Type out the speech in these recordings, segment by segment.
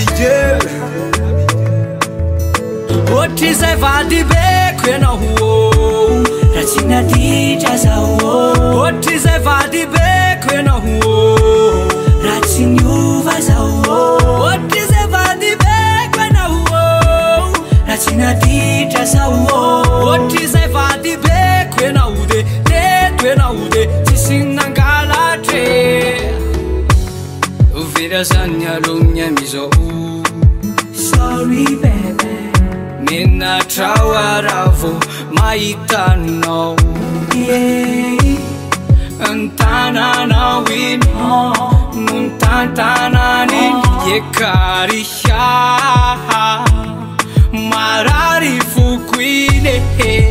Abigail What is a vadi back when a woo? That's in a ditch as a woo. What is a vadi back when a woo? That's in you as a woo. What is a vadi back when a woo? That's in a ditch as a woo. What is a vadi back when a woo? Dead when a woo? This in a galatre. Uvirasanya lumia miso. Sorry, baby. Mina trawaravo maitano Antana na wino Nuntantana ni yekarisha Marari fukuine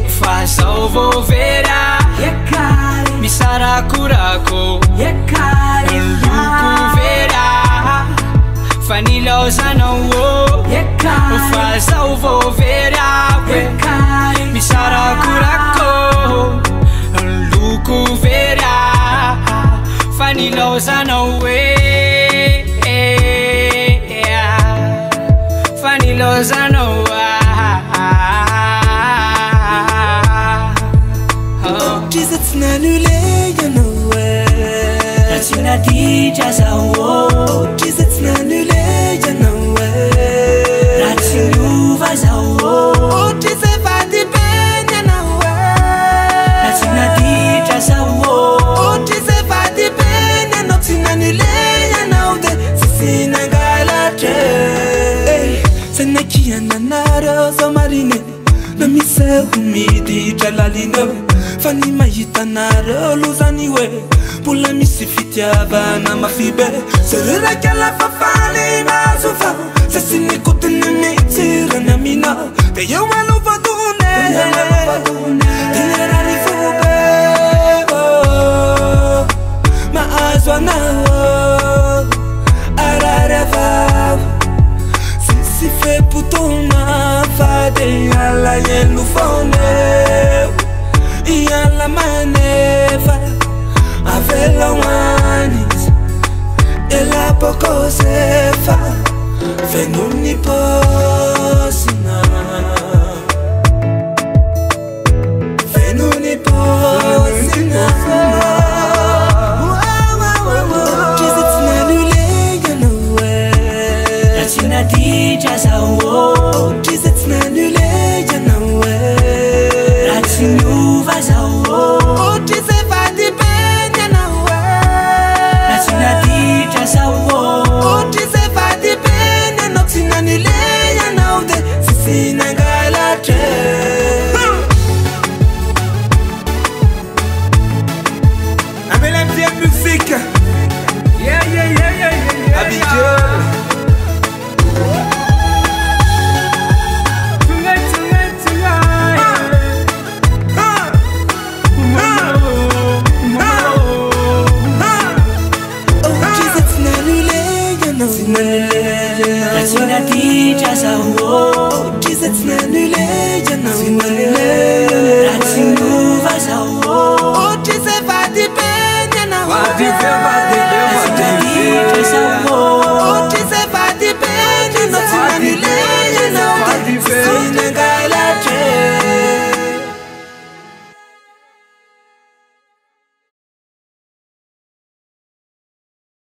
Fasovo vera Yekari Misara kurako Yekari Luku vera Fanila osana wo Faza uvo vera Misara kurako Luku vera Fanila osana we Fanila osana Oh Jesus nanule yanowe Latina dija za wo Oh Jesus nanule yanowe Latinu vaza wo Oh Jesus vadi benya nawe Latina dija za wo Oh Jesus vadi benya Noti nanule yanaude Sisi nangalate Senekia nanaro zomarine Namise humidi jalalino Fani mahita naro luzaniwe Pula misifitia vana mafibe Serera kala fafali mazufa Sasini kutene mitira na mina Te yo malufa dune